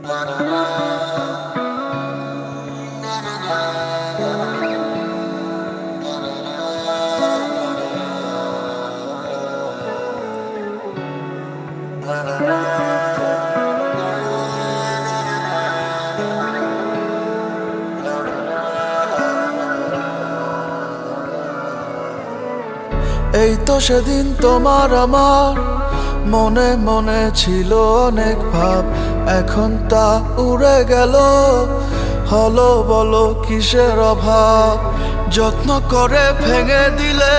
এই তো সেদিন তোমার আমার মনে মনে ছিল অনেক ভাব, এখন তা উড়ে গেল। হলো বলো কিসের অভাব? যত্ন করে ভেঙে দিলে,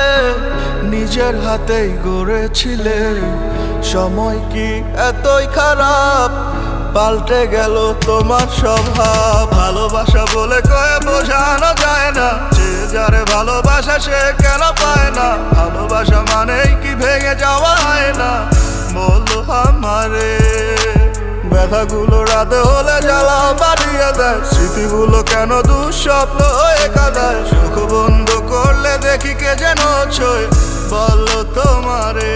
নিজের হাতেই গড়েছিলে। সময় কি এতই খারাপ? পাল্টে গেল তোমার স্বভাব। ভালোবাসা বলে কয়ে বোঝানো যায় না, যে যারে ভালোবাসা সে কেন পায় না। ভালোবাসা মানেই কি ভেঙে যাওয়া হয় না? বলো আমারে। ব্যথাগুলো রাতে হলে জ্বালা বাড়িয়ে দেয়, স্মৃতিগুলো কেন দুঃস্বপ্ন হয়ে কাঁদায়। চোখ বন্ধ করলে দেখি কে যেন ছয়, বলো তোমারে।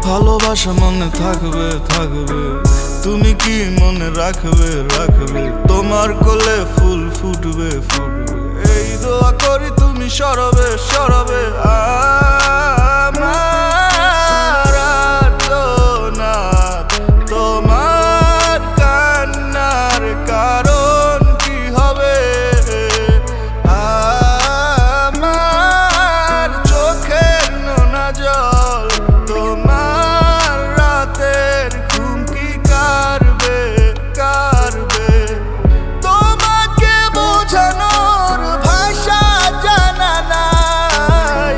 ভালোবাসা মনে থাকবে থাকবে, তুমি কি মনে রাখবে রাখবে? তোমার কোলে ফুল ফুটবে ফুটবে, এই দোয়া করি তুমি সরবে সরবে। আমার আর্তনাদ, তোমার কান্নার কারণ কি হবে? আমার চোখের নোনা জল, তোমার রাতের ঘুম কি কারবে কারবে? তোমাকে বোঝানোর ভাষা জানা নাই,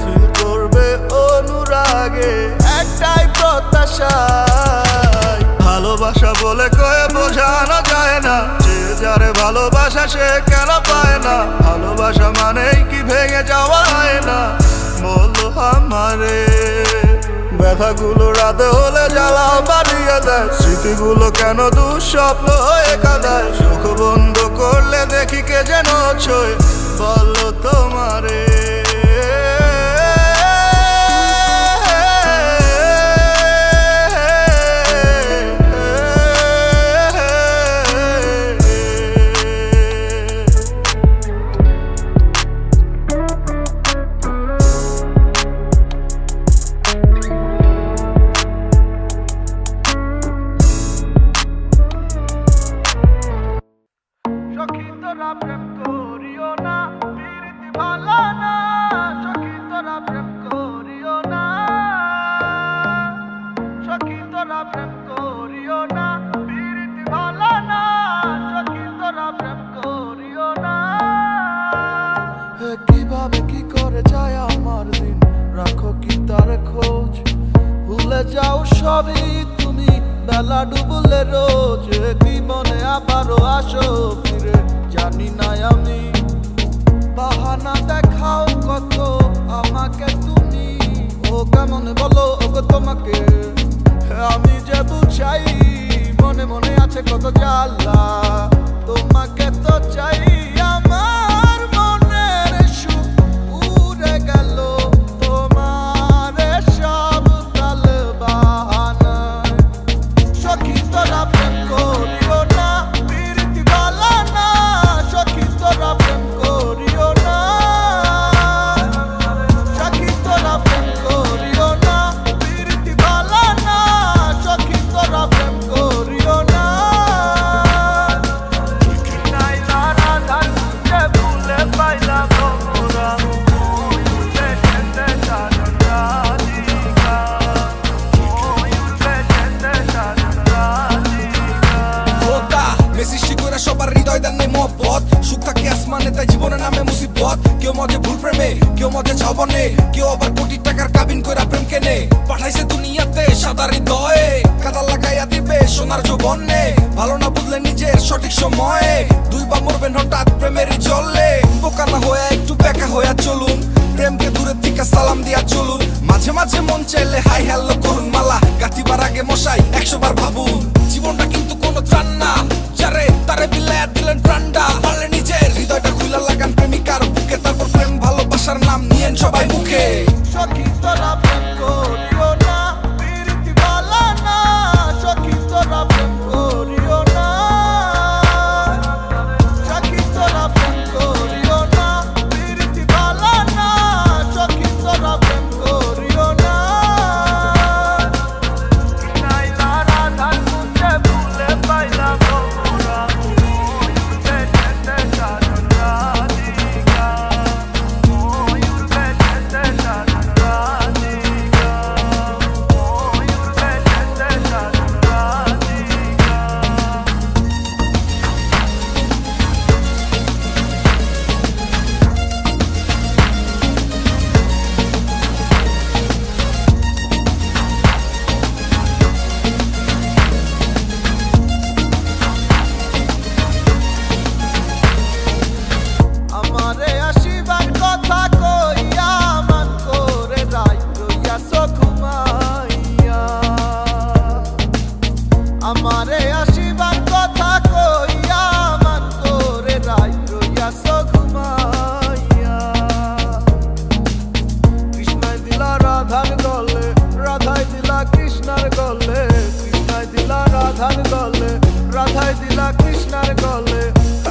ফিল করবে অনুরাগে একটাই প্রত্যাশা। ভালোবাসা বলে কয়ে বোঝানো যায় না, যে যারে ভালোবাসা সে কেন পায় না। ভালোবাসা মানেই কি ভেঙে যাওয়া হয় না? বলো আমারে। ব্যথাগুলো রাতে হলে জ্বালা বাড়িয়ে দেয়, স্মৃতিগুলো কেন দুঃস্বপ্ন হয়ে কাঁদায়। চোখ বন্ধ করলে দেখি কে যেন ছয়, বলো তোমারে। সখী তোরা প্রেম করিও না, প্রীতি ভালো না। সখী তোরা প্রেম করিও না, সখী তোরা প্রেম করিও না, প্রীতি ভালো না। সখী তোরা প্রেম করিও না। কিভাবে কি করে যায় আমার দিন, রাখো কি তার খোঁজ? ভুলে যাও সবই তুমি, বেলা ডুবলে রোজ। কি মনে আবারও আসো ফিরে, জানি না আমি। বাহানা দেখাও কত আমাকে তুমি, ও কেমন বলো ওগো তোমাকে। আমি যে বুঝাই মনে মনে আছে কত জ্বালা, তোমাকে তো চাই। আমার মনের সুখ উড়ে গেল তোমার সব কাল বাহানায়। সখী তোরা প্রেম করিও না, প্রীতি ভালো না। সখী তোরা প্রেম করিও না, সখী তোরা প্রেম করিও না, প্রীতি ভালো না। সখী তোরা প্রেম করিও না। নাইলা রাধা খুঁজে ভুলে পাইলাম মোরা, ময়ূর বেশেতে সাজন রাধিকা, ময়ূর বেশেতে সাজন রাধিকা। খোদা মেসি শিখরে সবার হৃদয় দেন নেই মহব্বত, সুখ থাকে আসমানে তাই জীবনে নামে মুসিবত। কেউ মজে ভুল প্রেমে কেউ মজা ছবনে, কেউ আবার কোটি টাকার কাবিন কইরা প্রেম কেনে। পাঠাইছে দুনিয়াতে সাদা হৃদয়ে, কাদা লাগাইয়া দিবে সোনার যৌবনে। ভালো না বুঝলে নিজের সঠিক সময়ে, দুই বা মরবেন হঠাৎ প্রেমেরই জলে। বোকা না হয়ে একটু বেকা হইয়া চলুন, প্রেমকে দূরে থেকে সালাম দিয়া চলুন। মাঝে মাঝে মন চাইলে হাই হ্যালো করুন, মালা গাঁথিবার আগে মশাই 100 বার ভাবুন। জীবনটা কিন্তু কোনো ত্রাণ না, যারে তারে বিলায়া দিলেন প্রাণটা। পারলে নিজের হৃদয়টা খুইলা লাগান প্রেমিকার বুকে, তারপর প্রেম ভালোবাসার নাম নিয়েন সবাই মুখে। সখী তোরা প্রেম করিও না, প্রীতি বালা না। সখী তোরা প্রেম করিও না, সখী তোরা প্রেম করিও না, প্রীতি বালা না। সখী তোরা প্রেম করিও না। নাইলা রাধার মুখে ভুলে পাইলাম মোরা, ময়ূর বেচেতে সাজন রাধিকা, ময়ূর বেচেতে সাজন রাধিকা, ময়ূর বেচেতে সাজন রাধিকা। আমারে আসিবার কথা কইয়া মান করে রাই রইয়াছ ঘুমাইয়া। আমারে আসিবার কথা কইয়া মান করে রাই রইয়াছ ঘুমাইয়া। কৃষ্ণাই দিলা রাধার গলে, রাধাই দিলা কৃষ্ণার গলে। কৃষ্ণাই দিলা রাধার গলে, রাধাই দিলা কৃষ্ণার গলে।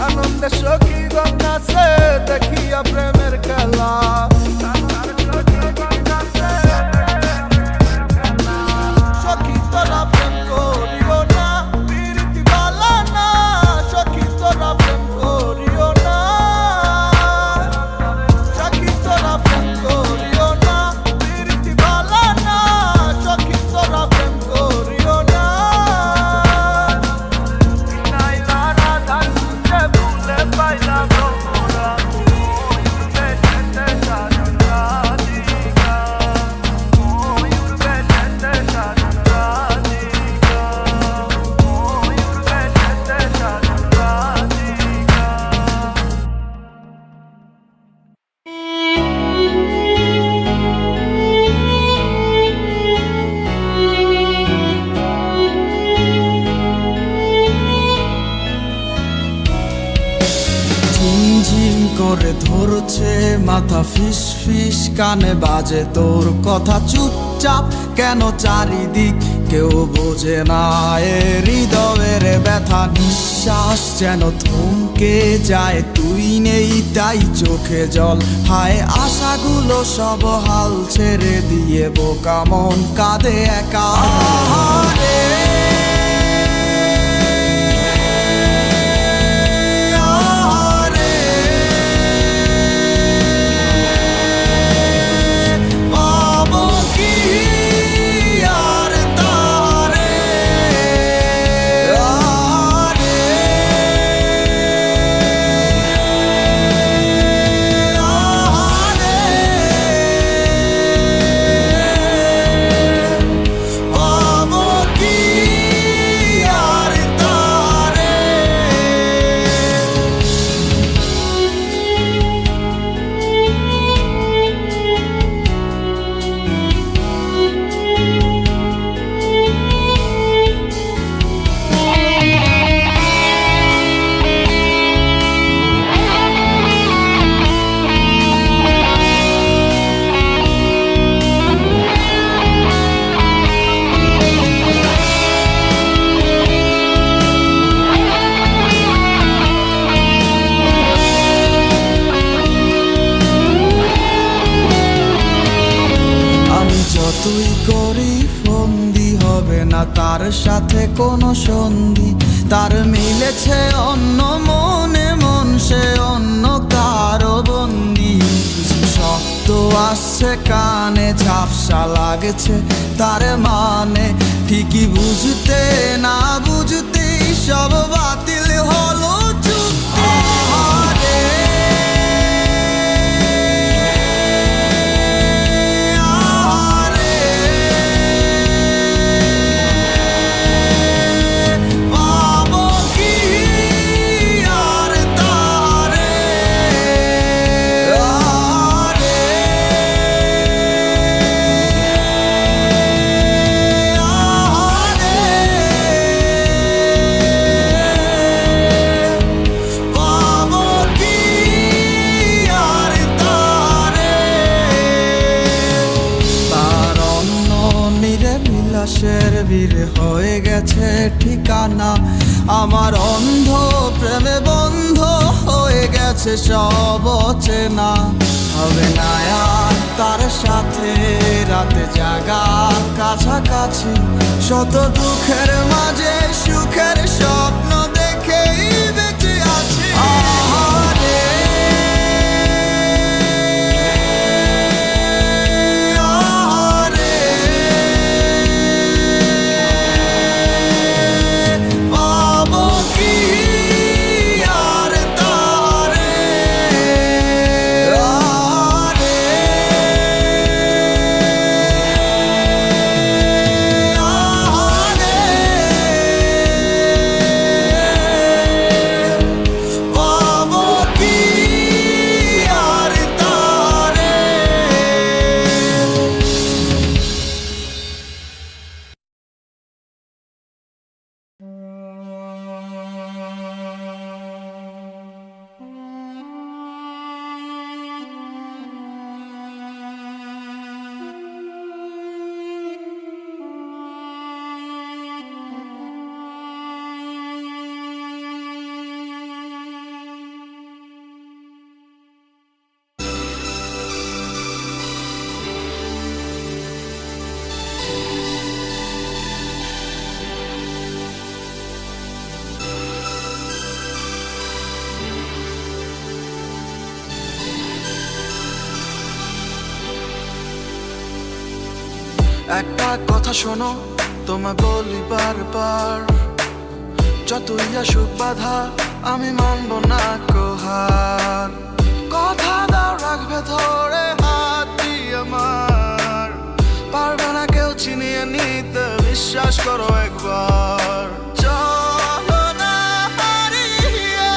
আনন্দে সখী গঙ্গাছে দেখিয়া প্রেমের খেলা। সখী তোরা প্রেম করিও না, প্রীতি বালা না। সখী তোরা প্রেম করিও না, সখী তোরা প্রেম করিও না, প্রীতি বালা না। সখী তোরা প্রেম করিও না। নাইলা রাধার মুখে ভুলে পাইলাম মোরা, ময়ূর বেচেতে সাজন রাধিকা, ময়ূর বেচেতে সাজন রাধিকা, ময়ূর বেচেতে সাজন রাধিকা। ঝিমঝিম করে ধরছে মাথা, ফিস ফিস কানে বাজে তোর কথা। চুপচাপ কেন চারিদিক, কেউ বোঝে না এ হৃদয়ের ব্যথা। নিঃশ্বাস যেন থমকে যায়, তুই নেই তাই চোখে জল। হায় আশাগুলো সব হাল ছেড়ে দিয়ে বোকা মন কাঁদে একা। আহারে, পাবো কি আর তারে? আহারে, আহারে, পাবো কি আর তারে? আমি যতই করি ফন্দি হবে না তার সাথে কোনো সন্ধি। তার মিলেছে অন্য মনে মন, সে অন্য কারো বন্দি। কিছু শব্দ আসছে কানে, ঝাপসা লাগছে তার মানে। ঠিকই বুঝতে না বুঝতেই সব বাতিল হলো চুক্তি। আহারে, দেশের বীর হয়ে গেছে ঠিকানা। আমার অন্ধ প্রেমে বন্ধ হয়ে গেছে সব অচেনা। হবে না আর তার সাথে রাতে জাগা কাছাকাছি, শত দুঃখের মাঝে সুখের স্বপ্ন দেখেই বেঁচে আছি। আহারে একটা কথা শোনো, তোমায় বলি বারবার, যতই আসুক বাধা আমি মানব না কোহার। কথা দাও রাখবে ধরে হাতটি আমার, পারবে না কেউ চিনিয়ে নিতে, বিশ্বাস করো একবার। চলো না হারিয়ে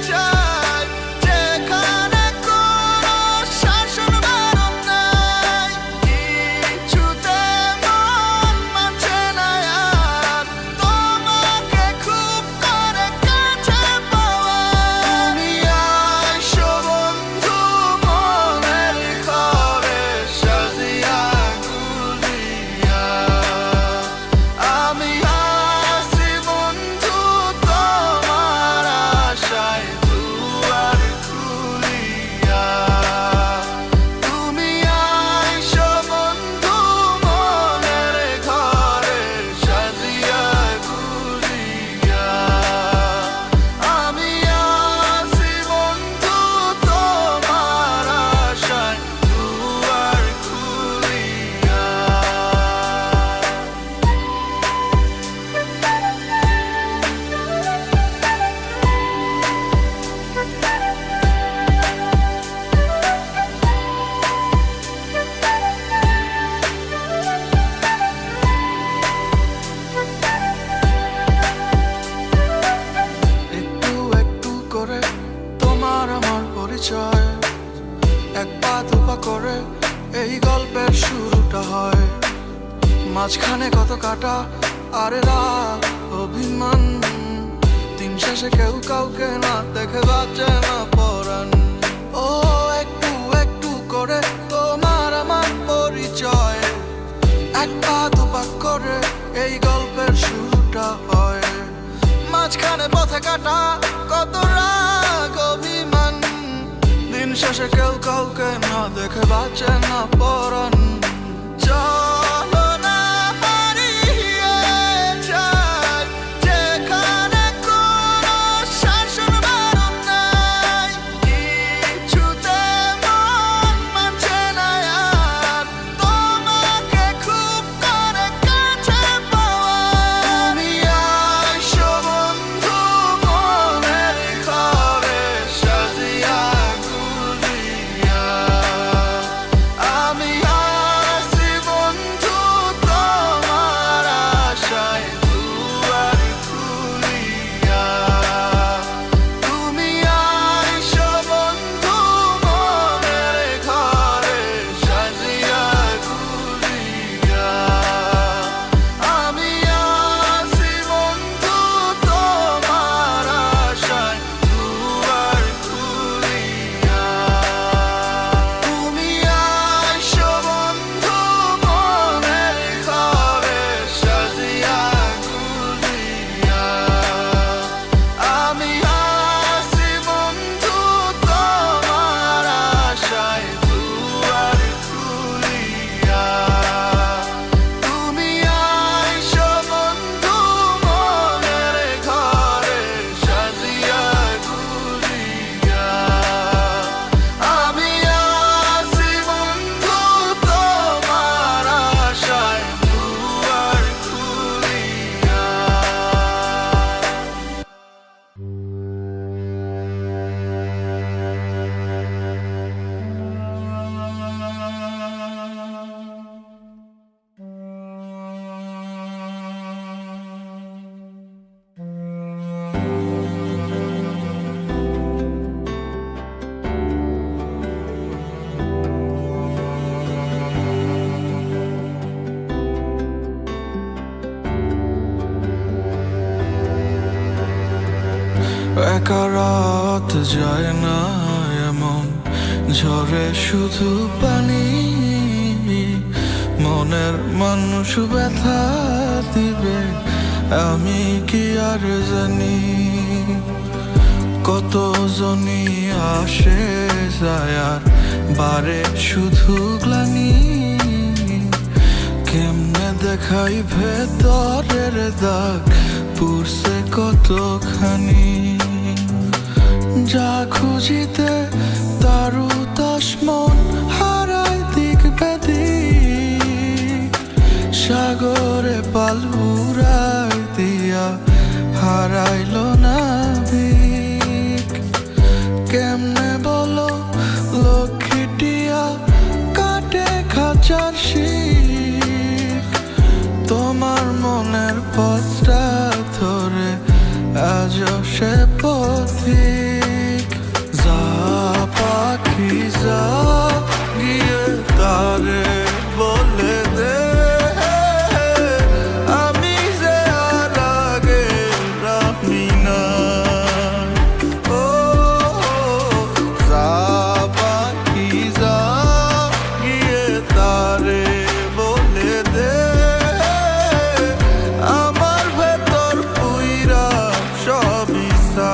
যাই যেখানে কোনো শাসন বারণ নাই, কিছুতে মন মানছে না আর তোমাকে খুব করে কাছে পাওয়া। তুমি আইসো বন্ধু মনের ঘরে সাজিয়া গুজিয়া, আমি আসি বন্ধু তোমার আশায় দুয়ার খুলিয়া। তুমি আইসো বন্ধু মনের ঘরে সাজিয়া গুজিয়া, আমি আসি বন্ধু তোমার আশায় দুয়ার খুলিয়া। একটু একটু করে তোমার আমার পরিচয়, এক পা দুপা করে এই গল্পের শুরুটা হয়। মাঝখানে কত কাটা আর রাগ অভিমান, দিন শেষে কেউ কাউকে না দেখে বাঁচে না পরাণ। ও একটু একটু করে তোমার আমার পরিচয়, এক পা দুপা করে এই গল্পের শুরুটা হয়। মাঝখানে পথে কাটা কত রাগ অভিমান, দিন শেষে কেউ কাউকে না দেখে বাঁচে না পরাণ। চলো না হারিয়ে যাই যেখানে কোনো শাসন বারণ নাই, কিছুতে মন মানছে না আর তোমাকে খুব করে কাছে পাওয়া। তুমি আইসো বন্ধু মনের ঘরে সাজিয়া গুজিয়া, আমি যায় না এমন, ঝরে শুধু পানি। মনের মানুষ ব্যথা দিবে আমি কি আর জানি। কত জনই আসে যায় আর বারে শুধু গ্লানি। কেমনে দেখাই ভেতরের দাগ পুরছে কতখানি। যা খুঁজিতে তারু তাস মন হারায় দিক বেদিক। সাগরে পাল উড়াই দিয়া হারাইল না দিক। কেমনে বলো লক্ষ্মীটিয়া কাটে খাঁচার শিক। তোমার মনের পথটা ধরে আজও সে পথিক। যা পাখি যা গিয়ে তারে বলে দে আমি যে আর আগে রাখি না। ও যা পাখি যা গিয়ে তারে বলে দে আমার ভেতর পুইরা সবই সা।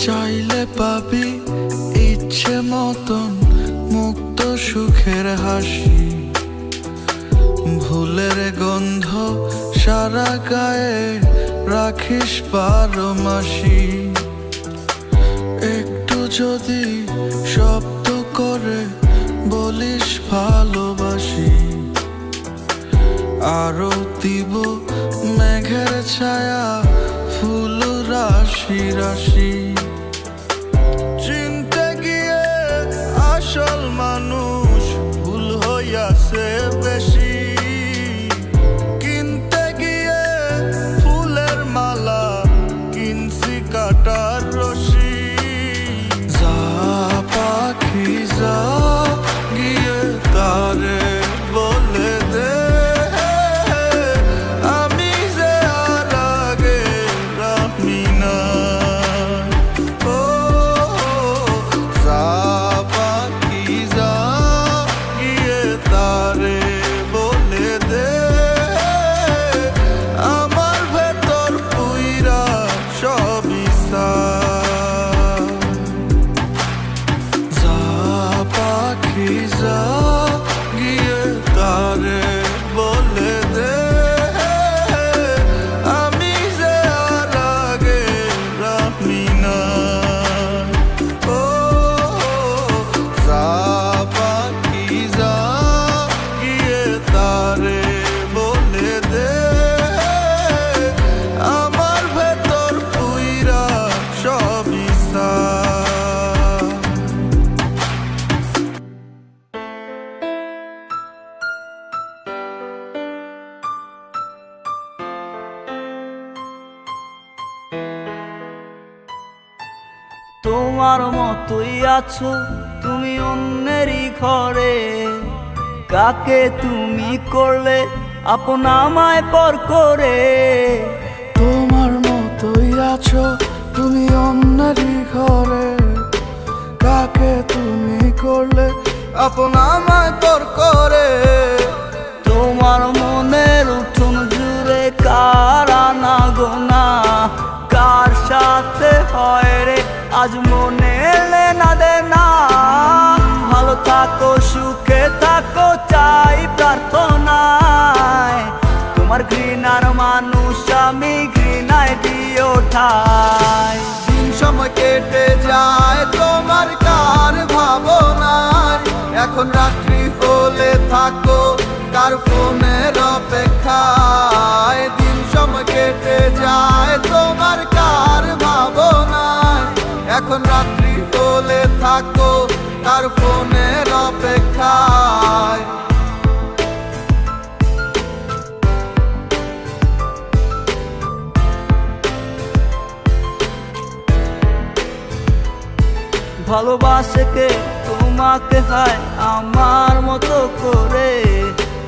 চাইলে পাবি ইচ্ছে মতন মুক্ত সুখের হাসি। ভুলের গন্ধ সারা গায়ে রাখিস 12 মাসি। একটু যদি শব্দ করে বলিস ভালোবাসি। আরো দিব মেঘের ছায়া ফুল রাশি রাশি। চিনতে গিয়ে আসল মানুষ ভুল হইয়াছে বেশি। কিনতে গিয়ে ফুলের মালা কিনছি কাটার রশি। যা পাখি যা গিয়ে তারে বলে দে আমি যে আর আগে রাখি না। ও যা পাখি যা গিয়ে তারে বলে দে আমার ভেতর পুইরা সবই সা। যা পাখি যা গিয়ে তারে বলে দে আমি যে আর আগে রাখি না। ও যা পাখি যা গিয়ে তারে বলে দে আমার ভেতর পুইরা সবই সা। তোমার মতোই আছো তুমি অন্যেরই ঘরে। কাকে তুমি করলে আপন আমায় পর করে। তোমার মতোই আছো তুমি অন্যেরই ঘরে। কাকে তুমি করলে আপন আমায় তোর করে। তোমার মনের উঠোন জুড়ে কার আনা গোনা। কার সাথে হয় রে আজ মনে লেনা দেনা। ভালো থাকো সুখে থাকো চাই প্রার্থনায়। তোমার ঘৃণার মানুষ এখন রাত্রি হলে থাকো কার ফোনের অপেক্ষায়, দিন সময় কেটে যায় তোমার কার ভাবনায়। এখন রাত্রি হলে থাকো কার ফোনের অপেক্ষায়। ভালোবাসে কে তোমাকে হায় আমার মতো করে,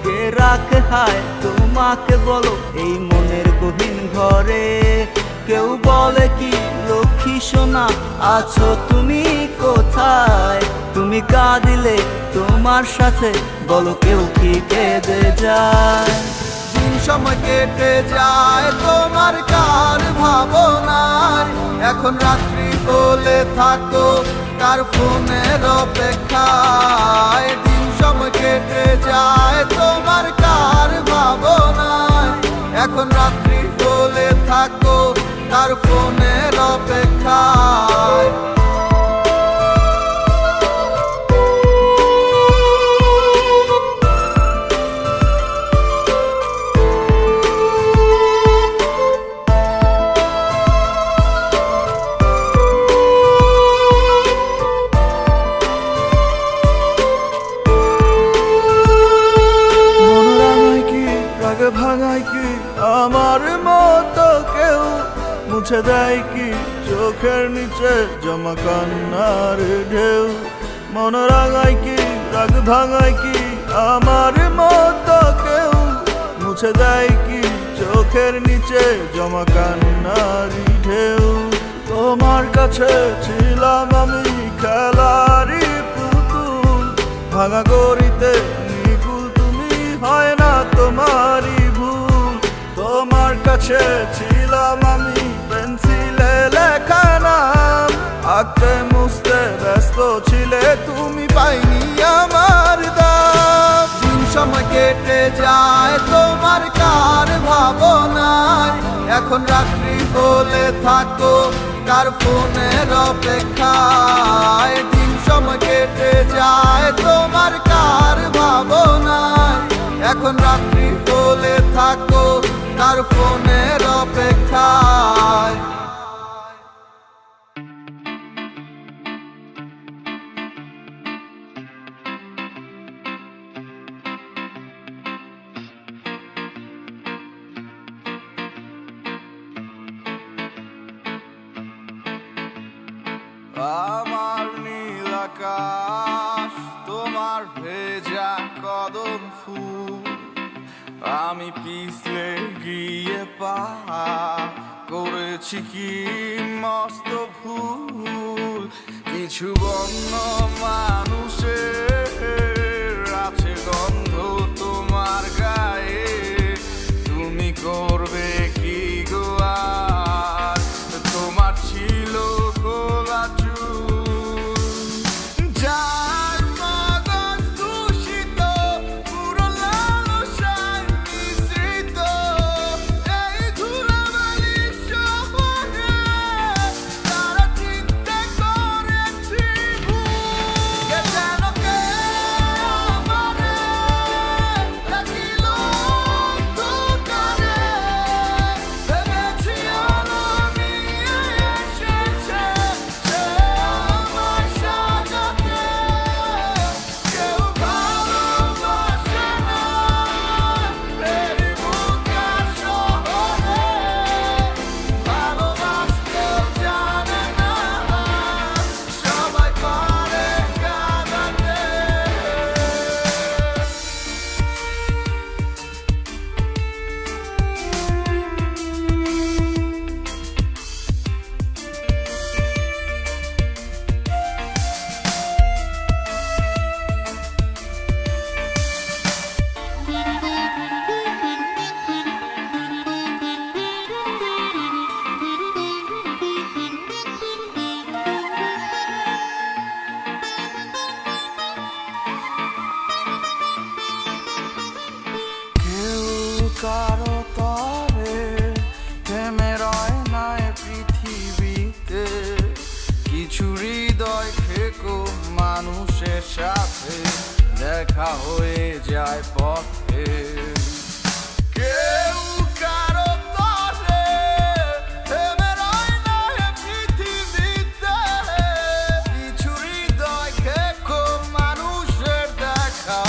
কে রাখে হায় তোমাকে বলো এই মনের গহীন ঘরে। কেউ বলে কি লক্ষ্মী সোনা আছো তুমি কোথায়, তুমি কাঁদিলে তোমার সাথে বলো কেউ কি কেঁদে যায়। দিন সময় কেটে যায় তোমার কার ভাবনায়, এখন রাত্রি হলে থাকো কার ফোনের অপেক্ষায়। দিন সময় কেটে যায় তোমার কার ভাবনায়, এখন রাত্রি হলে থাকো কার ফোনের অপেক্ষায়। ভাঙায় কি আমার মতো কেউ, মুছে দেয় কি চোখের নিচে জমা কান্নার ঢেউ। মন রাঙায় কি রাগ ভাঙায় কি আমার মতো কেউ, মুছে দেয় কি চোখের নিচে জমা কান্নার ঢেউ। তোমার কাছে ছিলাম আমি খেলারি পুতুল, ভাঙা গড়িতে নিকুল তুমি হয় না তোমারই ভুল। তোমার কাছে ছিলাম আমি পেন্সিলে লেখা নাম, আঁকতে মুছতে ব্যস্ত ছিলে তুমি পাইনি আমার দাম। দিন সময় কেটে যায় তোমার কার ভাবনায়, এখন রাত্রি হলে থাকো কার ফোনের অপেক্ষায়। দিন সময় কেটে যায় তোমার কার ভাবনায়, এখন রাত্রি হলে থাকো কার ফোনের অপেক্ষায়। আমার নীল আকাশ তোমার ভেজা কদম ফুল, আমি পিছলে গিয়ে পা করেছি কি মস্ত ভুল। কিছু বন্য মানুষের আছে গন্ধ তোমার গায়ে, তুমি করবে কি গো আর, তোমার ছিল খোলা চুল। যার মগজ দূষিত পুরো লালসায় মিশ্রিত, এই ধুলাবালির শহরে তারা চিন্তা করেছি ভুল। কে যেন কে আমারে ডাকিল অন্ধকারে, ভেবেছি আলো নিয়ে এসেছে সে আমার সাজাতে। কেউ ভালোবাসে না এই বুকা শহরে, ভালোবাসতেও জানে না সবাই পারে কাঁদাতে। কেউ কারো তরে থেমে রয় না এ পৃথিবীতে, কিছু হৃদয় থেকো মানুষের সাথে দেখা হয়ে যায় পথে। কেউ কারো তরে থেমে রয় না এ পৃথিবীতে, কিছু হৃদয় খেকো মানুষের দেখা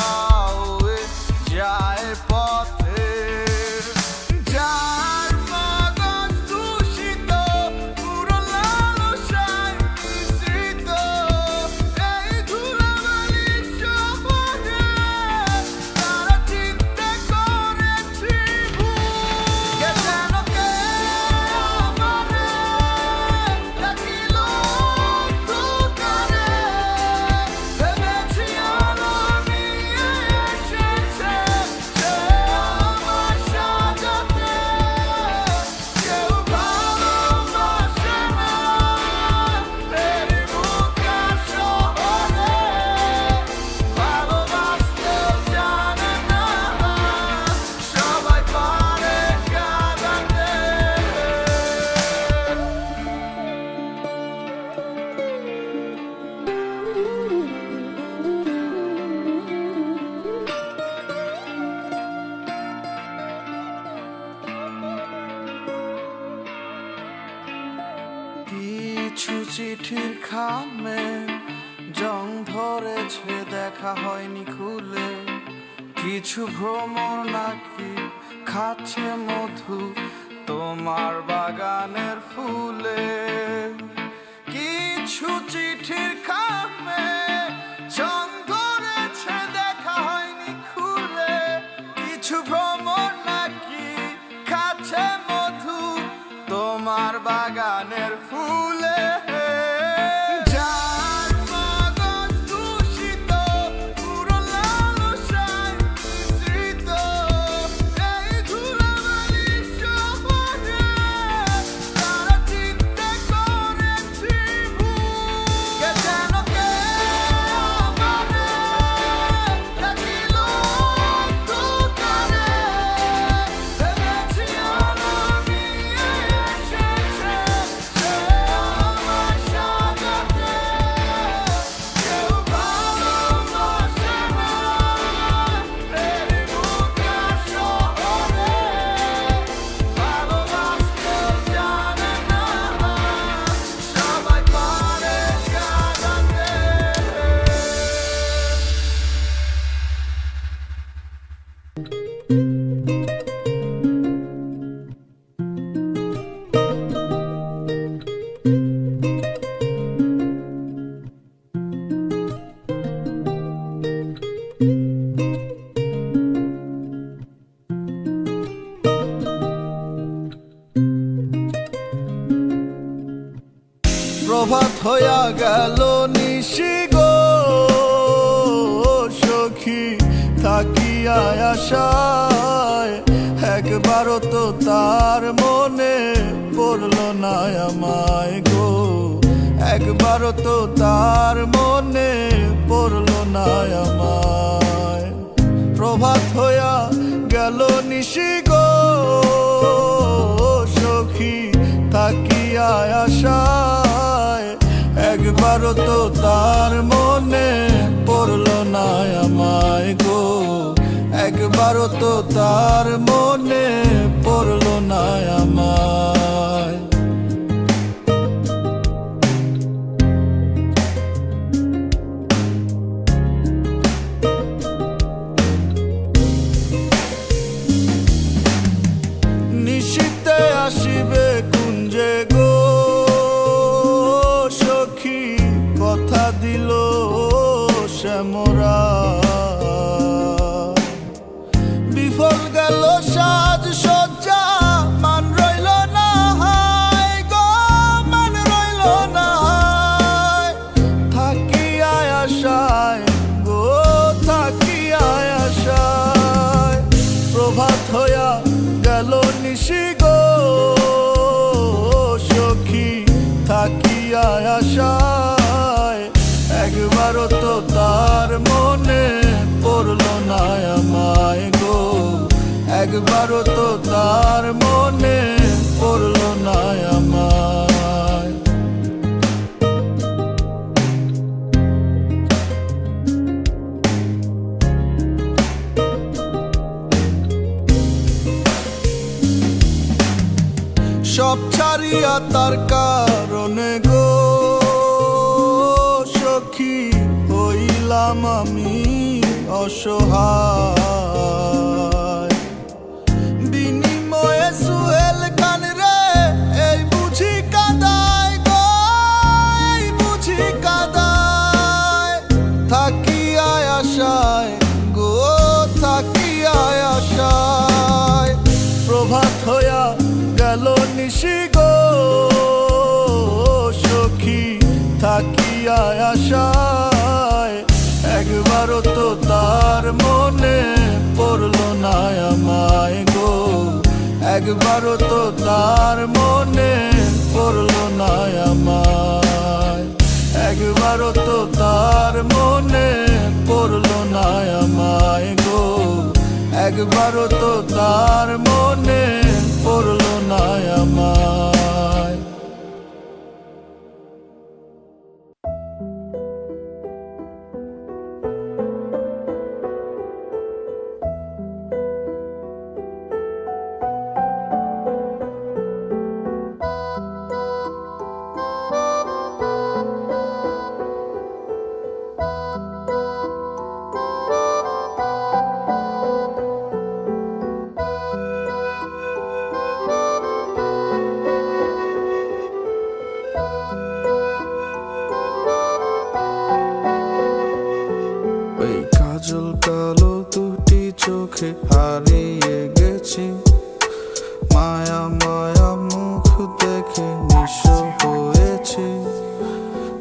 হয়ে যায় পথে। যার মগজ দূষিত পুরো লালসায় মিশ্রিত, এই ধুলাবালির শহরে তারা চিন্তা করেছি ভুল। কে যেন কে আমারে ডাকিল অন্ধকারে, ভেবেছি আলো নিয়ে এসেছে সে আমার সাজাতে। কেউ ভালোবাসে না এই বুকা শহরে, ভালোবাসতেও জানে না সবাই পারে কাঁদাতে। কিছু চিঠির খামে জং ধরেছে, দেখা হয়নি খুলে। কিছু ভ্রমর নাকি খাচ্ছে মধু তোমার বাগানের ফুলে। কিছু চিঠির খামে জং ধরেছে, দেখা হয়নি খুলে। কিছু ভ্রমর নাকি খাচ্ছে মধু তোমার বাগানের ফুলে। যার মগজ দূষিত পুরো লালসায় মিশ্রিত, এই ধুলাবালির শহরে তারা চিন্তা করেছি ভুল। কে যেন কে আমারে ডাকিল অন্ধকারে, ভেবেছি আলো নিয়ে এসেছে সে আমার সাজাতে। কেউ ভালোবাসে না এই বুকা শহরে, ভালোবাসতেও জানে না সবাই পারে কাঁদাতে। প্রভাত হইয়া গেল নিশি গো সখী, থাকিয়া আশায় একবারও তো তার মনে পড়ল না আমায় গো। একবারও তো তার মনে পড়ল না আমায়। প্রভাত হইয়া গেল নিশি গো সখী, থাকিয়া আশায় একবারও তো তার মনে পড়ল না আমায় গো। একবারও তো তার মনে পড়ল না আমায়। নিশীতে আসিবে কুঞ্জে গো সখী, কথা দিল শ্যামরা। বিফল গেল সাজ সজ্জা, মান রইল না হায় গো, মান রইল না হায়। থাকিয়া আশায় গো, থাকিয়া আশায় প্রভাত হইয়া গেল নিশি গো সখী, থাকিয়া আশায় একবারও তো তার মনে পড়ল না আমায় গো। একবারও তো তার মনে পড়ল না আমায়। সব ছাড়িয়া তার কারণে গো সখী হইলাম আমি অসহায়। বিনিময়ে সুহেল গান রে এই বুঝি কাদায় গো, এই বুঝি কাদায়। থাকিয়া আশায় গো, থাকিয়া আশায়। প্রভাত হইয়া গেল নিশি গো সখী থাকিয়া আশায়। একবারও তো তার মনে পড়লো না আমায় গো, একবারও তো তার মনে পড়লো না আমায়। একবারও তো তার মনে পড়লো না আমায় গো, একবারও তো তার মনে পড়লো না আমায়। এই কাজল কালো দুটি চোখে হারিয়ে গেছি, মায়া মায়া মুখ দেখে নিঃস্ব হয়েছি।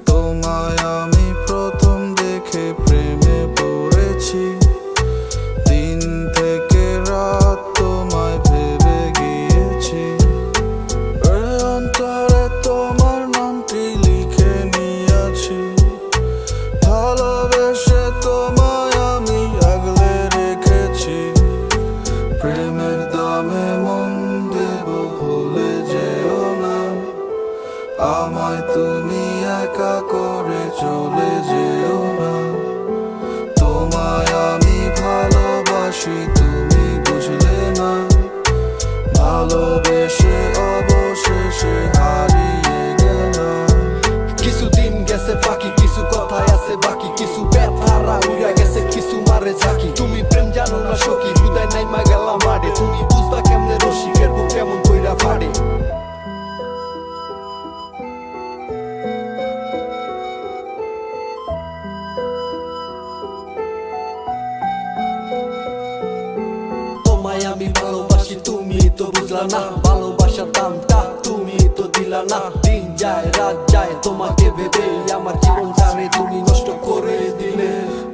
তোমায় আমি প্রথম দেখে প্রেমে পড়েছি, দিন থেকে রাত তোমায় ভেবে গিয়েছি। অন্তরে তোমার নামটি লিখে নিয়েছি, ভালোবেসে তোমায় আমি আগলে রেখেছি। প্রেমের দামে মন দেব ভুলে যেও না, আমায় তুমি একা করে চলে যেও না। তোমায় আমি ভালোবাসি তুমি বুঝলে না, ভালোবেসে অবশেষে হারিয়ে গেলাম। কিছুদিন গেছে বাকি, কিছু কথাই আছে বাকি, কিছু ব্যথারা উড়া গেছে, কিছু মারে ঝাঁকি। তুমি প্রেম জানো না সখী, হৃদয় নাইমা গেলাম মারে। তুমি বুঝবা কেমনে রসিকের বুক কেমন কইরা ফাড়ে। তোমায় আমি ভালোবাসি তুমি তো বুঝলা না, ভালোবাসার দামটা তুমি তো দিলা না। দিন যায় রাত যায় তোমাকে ভেবে আমার জীবনটারে তুমি নষ্ট করে দিলে।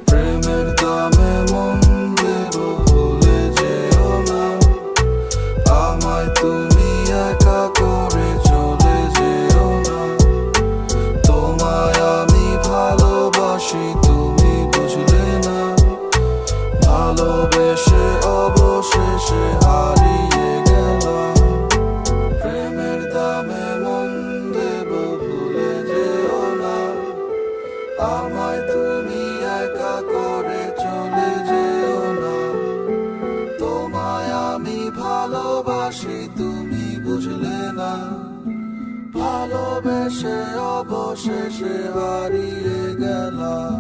প্রেমের দামে মন দেব ভুলে যেও না, আমায় তুমি একা করে চলে যেও না। তোমায় আমি ভালোবাসি তুমি বুঝলে না, ভালোবেসে অবশেষে হারিয়ে গেলাম। প্রেমের দামে মন দেব ভুলে যেও না, আমায় তুমি একা করে চলে যেও না। তোমায় আমি ভালোবাসি তুমি বুঝলে না, ভালোবেসে অবশেষে হারিয়ে গেলাম।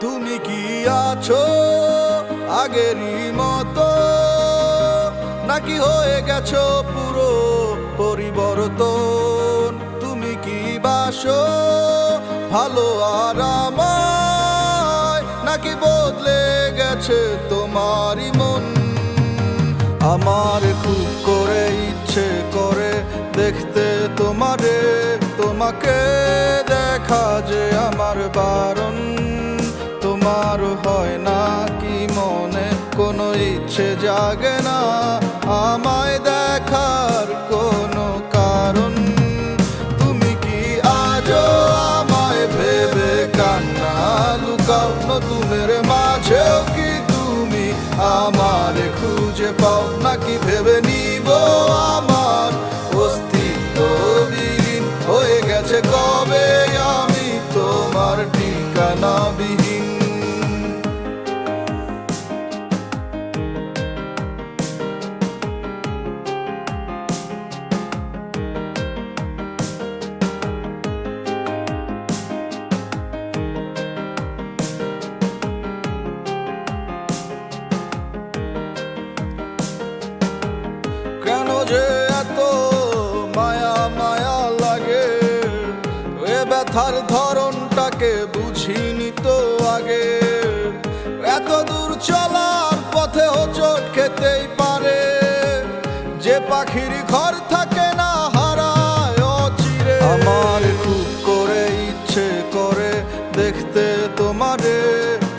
তুমি কি আছো আগেরই মতো, নাকি হয়ে গেছো পুরো পরিবর্তন? তুমি কি বাসো ভালো আর আমায়, নাকি বদলে গেছে তোমারই মন? আমার খুব করে ইচ্ছে করে দেখতে তোমারে, তোমাকে দেখা যে আমার বারণ। তোমার হয় না কি মনে কোনো ইচ্ছে জাগে না আমায় দেখার কোনো কারণ? তুমি কি আজও আমায় ভেবে কান্না লুকাও? নতুনের মাঝেও কি তুমি আমার কথার ধরনটাকে বুঝিনি তো আগে। এত দূর চলার পথে হোঁচট খেতেই পারে, যে পাখির ঘর থাকে না হারায় অচিরে। আমার খুব করে ইচ্ছে করে দেখতে তোমারে,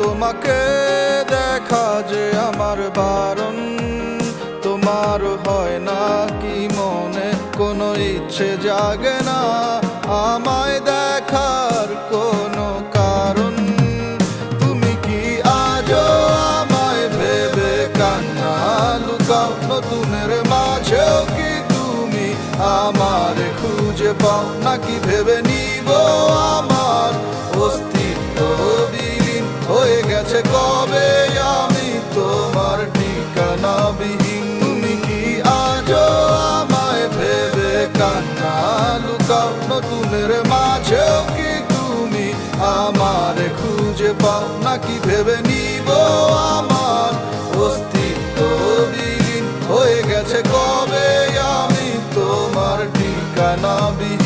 তোমাকে দেখা যে আমার বারণ। তোমার হয় না কি মনে কোনো ইচ্ছে জাগে না আমায় দেখার কোনো কারণ? তুমি কি আজও আমায় ভেবে কান্না লুকাও? নতুনের মাঝেও কি তুমি আমার খুঁজে পাও? নাকি ভেবে নিব আমার অস্তিত্ব বিলীন হয়ে গেছে কবে আমি তোমার ঠিকানা বিহীন? তুমি কি আজও আমায় ভেবে কান্না লুকাও? নতুনের মাঝেও কি তুমি আমার খুঁজে পাও? নাকি ভেবে নিব আমার অস্তিত্ব বিলীন হয়ে গেছে কবে আমি তোমার ঠিকানা বিহীন?